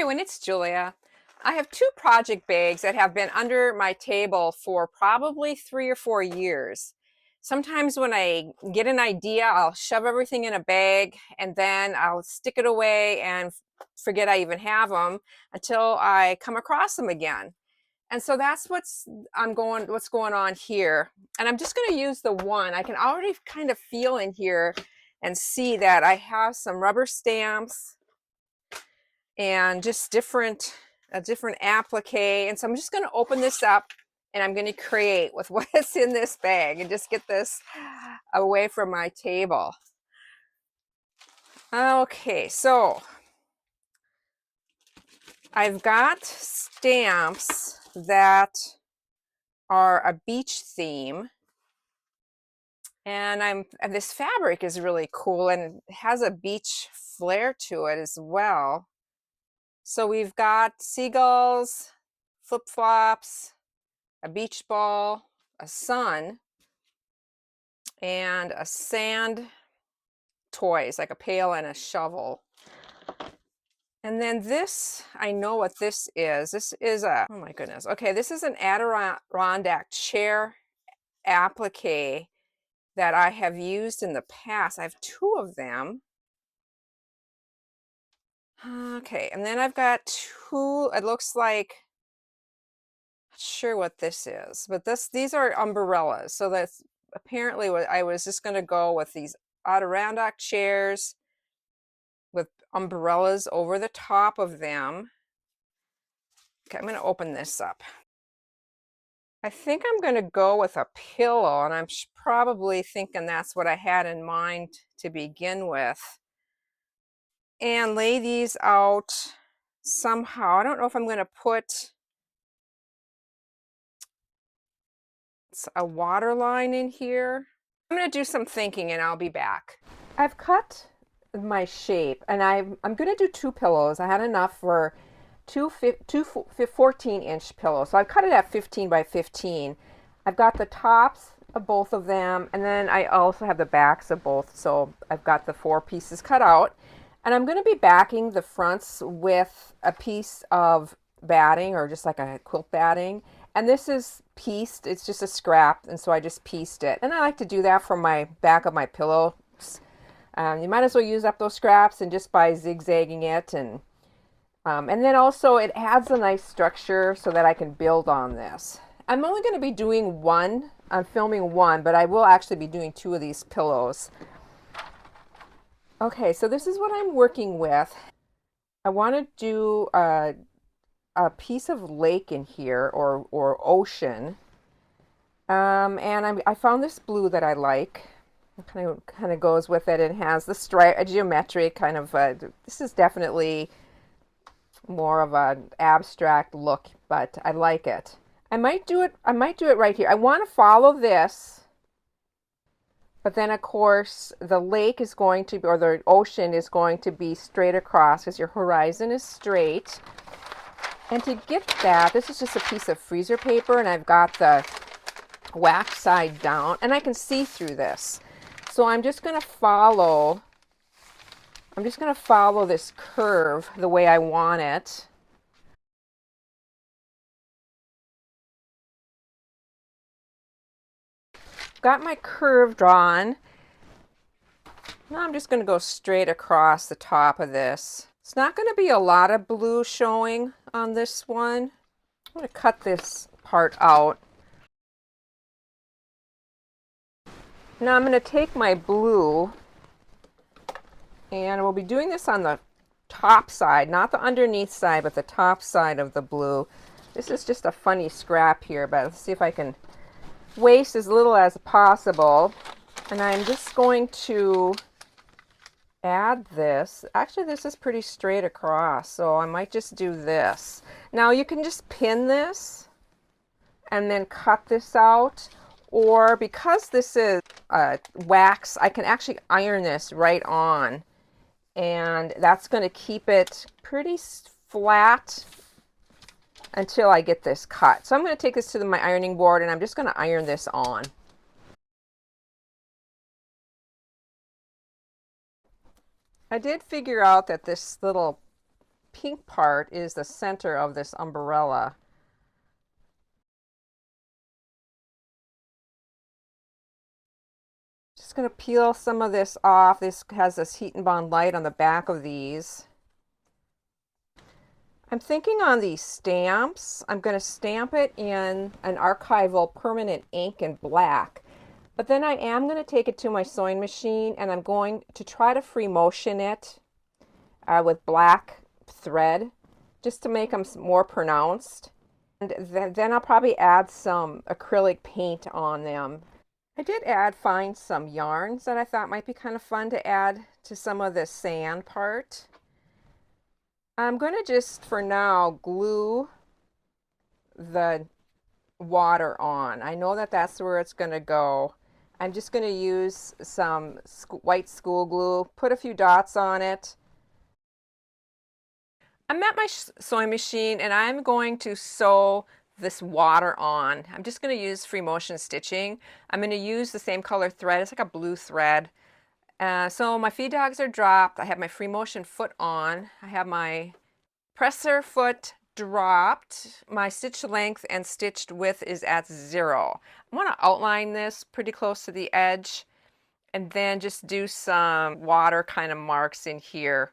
everyone, it's Julia. I have two project bags that have been under my table for probably 3 or 4 years. Sometimes when I get an idea, I'll shove everything in a bag and then I'll stick it away and forget I even have them until I come across them again. And so that's what's going on here. And I'm just going to use the one. I can already kind of feel in here and see that I have some rubber stamps and just a different applique. And so I'm just going to open this up and I'm going to create with what's in this bag and just get this away from my table. Okay, so I've got stamps that are a beach theme, and this fabric is really cool and it has a beach flair to it as well. So we've got seagulls, flip-flops, a beach ball, a sun, and a sand toys like a pail and a shovel. And then this, I know what this is. This is oh my goodness. Okay, this is an Adirondack chair applique that I have used in the past. I have two of them. Okay, and then I've got two, it looks like, not sure what this is, but these are umbrellas. So that's apparently what I was just going to go with, these Adirondack chairs with umbrellas over the top of them. Okay, I'm going to open this up. I think I'm going to go with a pillow, and I'm probably thinking that's what I had in mind to begin with. And lay these out somehow. I don't know if I'm going to put a water line in here. I'm going to do some thinking and I'll be back. I've cut my shape and I'm going to do two pillows. I had enough for two 14-inch pillows. So I cut it at 15 by 15. I've got the tops of both of them, and then I also have the backs of both. So I've got the 4 pieces cut out. And I'm going to be backing the fronts with a piece of batting, or just like a quilt batting. And this is pieced, it's just a scrap, and so I just pieced it. And I like to do that for my back of my pillow. You might as well use up those scraps and just by zigzagging it. And then also it adds a nice structure so that I can build on this. I'm only going to be doing one. I'm filming one, but I will actually be doing 2 of these pillows. Okay, so this is what I'm working with. I want to do a piece of lake in here, or ocean. And I found this blue that I like. It kind of goes with it. It has the stripe, a geometric kind of. This is definitely more of an abstract look, but I like it. I might do it. I might do it right here. I want to follow this. But then, of course, the lake is going to be, or the ocean is going to be straight across because your horizon is straight. And to get that, this is just a piece of freezer paper, and I've got the wax side down, and I can see through this. So I'm just going to follow this curve the way I want it. Got my curve drawn. Now I'm just going to go straight across the top of this. It's not going to be a lot of blue showing on this one. I'm going to cut this part out. Now I'm going to take my blue, and we'll be doing this on the top side, not the underneath side, but the top side of the blue. This is just a funny scrap here, but let's see if I can waste as little as possible. And I'm just going to add this. Actually, this is pretty straight across, so I might just do this. Now you can just pin this and then cut this out, or because this is wax, I can actually iron this right on, and that's going to keep it pretty flat until I get this cut. So I'm going to take this to my ironing board, and I'm just going to iron this on. I did figure out that this little pink part is the center of this umbrella. Just going to peel some of this off. This has this heat and bond light on the back of these. I'm thinking on these stamps, I'm going to stamp it in an archival permanent ink in black. But then I am going to take it to my sewing machine and I'm going to try to free motion it with black thread just to make them more pronounced. And then I'll probably add some acrylic paint on them. I did find some yarns that I thought might be kind of fun to add to some of the sand part. I'm going to just, for now, glue the water on. I know that that's where it's going to go. I'm just going to use some white school glue, put a few dots on it. I'm at my sewing machine and I'm going to sew this water on. I'm just going to use free motion stitching. I'm going to use the same color thread. It's like a blue thread. So my feed dogs are dropped. I have my free motion foot on. I have my presser foot dropped. My stitch length and stitched width is at 0. I want to outline this pretty close to the edge and then just do some water kind of marks in here.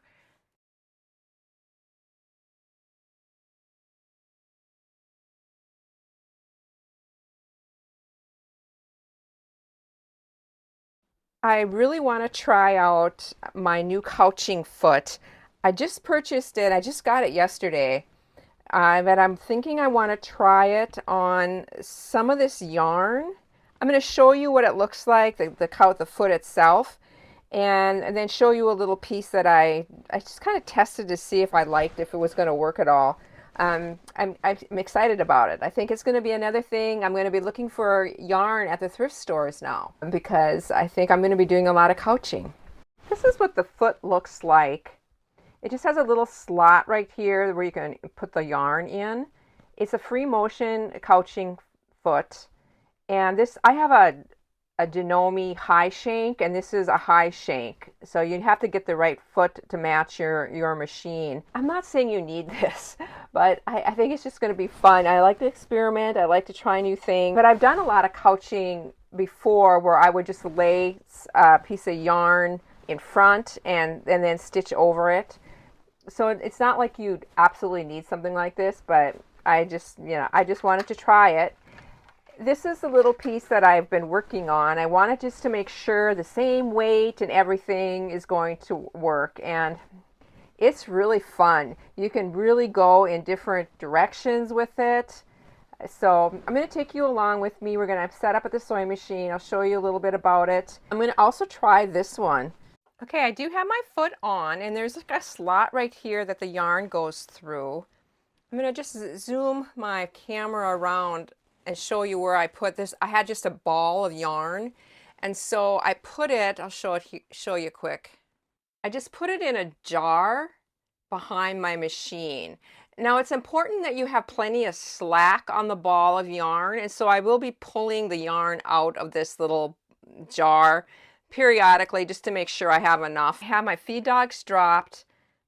I really want to try out my new couching foot. I just purchased it. I just got it yesterday. But I'm thinking I want to try it on some of this yarn. I'm going to show you what it looks like, the foot itself, and then show you a little piece that I just kind of tested to see if I liked, if it was going to work at all. I'm excited about it. I think it's going to be another thing. I'm going to be looking for yarn at the thrift stores now because I think I'm going to be doing a lot of couching. This is what the foot looks like. It just has a little slot right here where you can put the yarn in. It's a free motion couching foot. And this, I have a Janome high shank, and this is a high shank. So you have to get the right foot to match your machine. I'm not saying you need this, but I think it's just going to be fun. I like to experiment. I like to try new things. But I've done a lot of couching before where I would just lay a piece of yarn in front and then stitch over it. So it's not like you absolutely need something like this, but I just wanted to try it. This is the little piece that I've been working on. I wanted just to make sure the same weight and everything is going to work, and it's really fun. You can really go in different directions with it. So I'm going to take you along with me. We're going to set up at the sewing machine. I'll show you a little bit about it. I'm going to also try this one. Okay, I do have my foot on, and there's like a slot right here that the yarn goes through. I'm going to just zoom my camera around and show you where I put this. I had just a ball of yarn, and so I put it, I'll show you quick. I just put it in a jar behind my machine. Now it's important that you have plenty of slack on the ball of yarn, and so I will be pulling the yarn out of this little jar periodically just to make sure I have enough. I have my feed dogs dropped.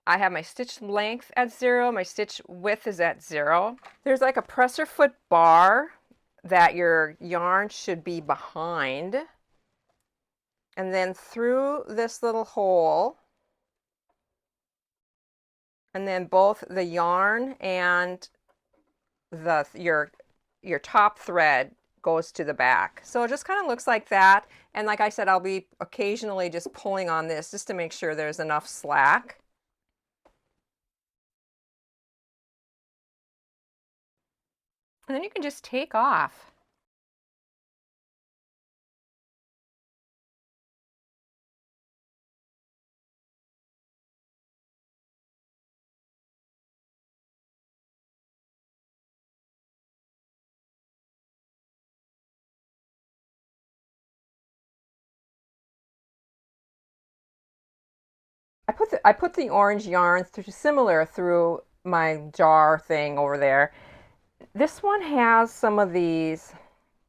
I have my stitch length at 0. My stitch width is at 0. There's like a presser foot bar that your yarn should be behind. And then through this little hole, and then both the yarn and your top thread goes to the back. So it just kind of looks like that. And like I said, I'll be occasionally just pulling on this just to make sure there's enough slack. And then you can just take off. I put the orange yarn similar through my jar thing over there. This one has some of these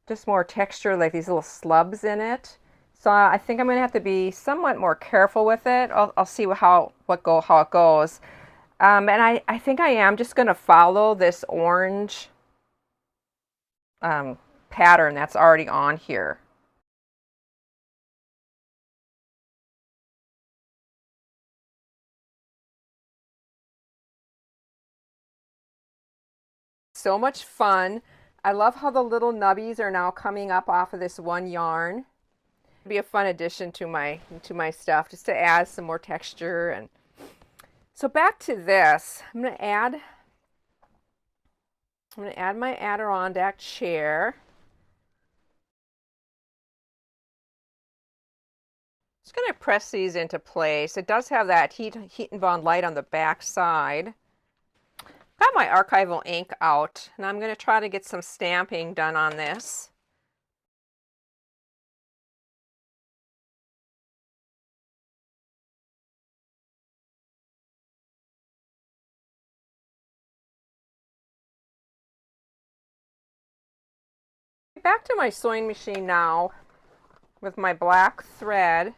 just more texture, like these little slubs in it. So I think I'm going to have to be somewhat more careful with it. I'll see how it goes. And I think I am just going to follow this orange um, pattern that's already on here. So much fun. I love how the little nubbies are now coming up off of this one yarn. It'd be a fun addition to my stuff just to add some more texture. And so back to this, I'm going to add my Adirondack chair. Just going to press these into place. It does have that heat and bond light on the back side. Got my archival ink out, and I'm going to try to get some stamping done on this. Back to my sewing machine now with my black thread.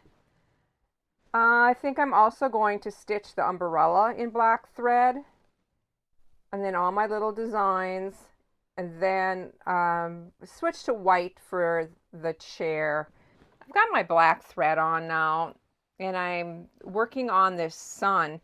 I think I'm also going to stitch the umbrella in black thread, and then all my little designs, and then switch to white for the chair. I've got my black thread on now, and I'm working on this sun.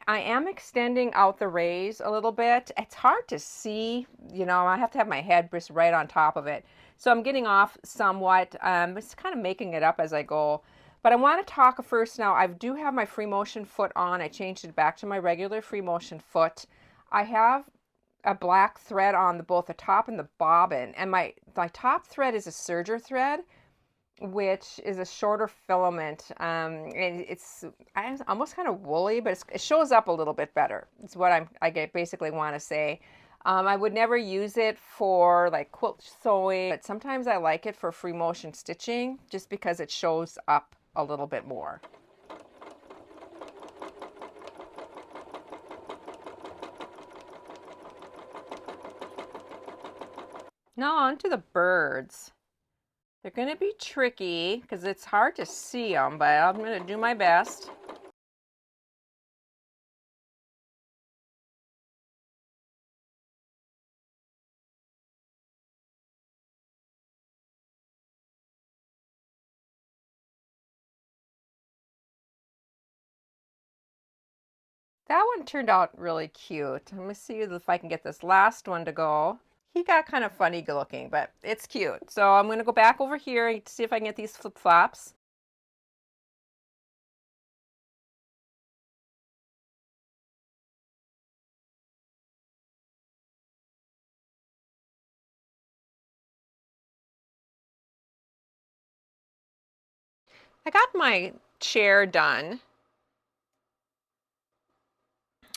I am extending out the rays a little bit. It's hard to see, you know, I have to have my head just right on top of it. So I'm getting off somewhat. It's kind of making it up as I go. But I want to talk first now. I do have my free motion foot on. I changed it back to my regular free motion foot. I have a black thread on both the top and the bobbin. And my top thread is a serger thread, which is a shorter filament. And it's almost kind of woolly, but it shows up a little bit better. It's what I basically want to say. I would never use it for like quilt sewing, but sometimes I like it for free motion stitching just because it shows up a little bit more. Now on to the birds. They're going to be tricky because it's hard to see them, but I'm going to do my best. That one turned out really cute. Let me see if I can get this last one to go. He got kind of funny looking, but it's cute. So I'm going to go back over here and see if I can get these flip-flops. I got my chair done.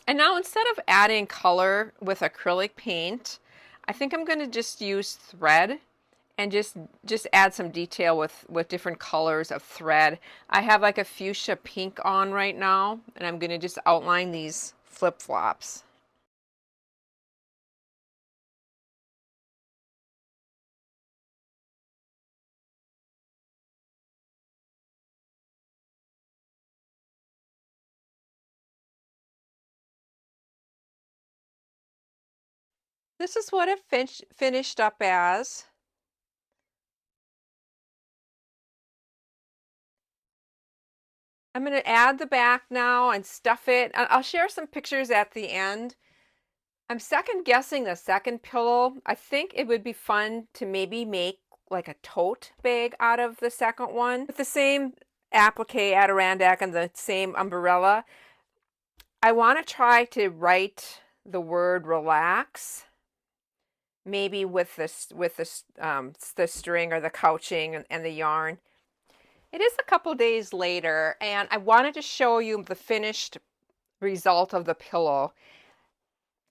And now instead of adding color with acrylic paint, I think I'm going to just use thread and just add some detail with different colors of thread. I have like a fuchsia pink on right now, and I'm going to just outline these flip-flops. This is what it finished up as. I'm going to add the back now and stuff it. I'll share some pictures at the end. I'm second guessing the second pillow. I think it would be fun to maybe make like a tote bag out of the second one with the same applique Adirondack and the same umbrella. I want to try to write the word relax, maybe with the string or the couching and the yarn. It is a couple days later, and I wanted to show you the finished result of the pillow.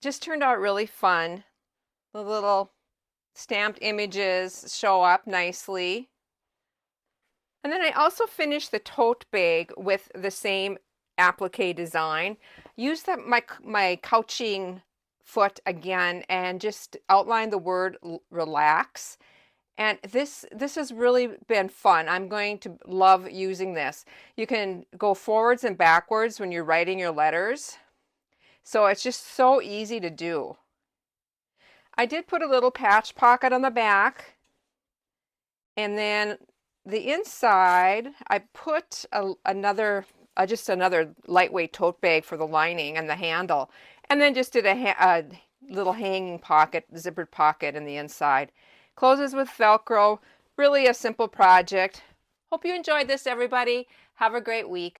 Just turned out really fun. The little stamped images show up nicely. And then I also finished the tote bag with the same applique design. Used my couching foot again and just outline the word relax. And this has really been fun. I'm going to love using this. You can go forwards and backwards when you're writing your letters. So it's just so easy to do. I did put a little patch pocket on the back, and then the inside I put just another lightweight tote bag for the lining and the handle, and then just did a little hanging pocket, zippered pocket in the inside. Closes with Velcro. Really a simple project. Hope you enjoyed this, everybody. Have a great week.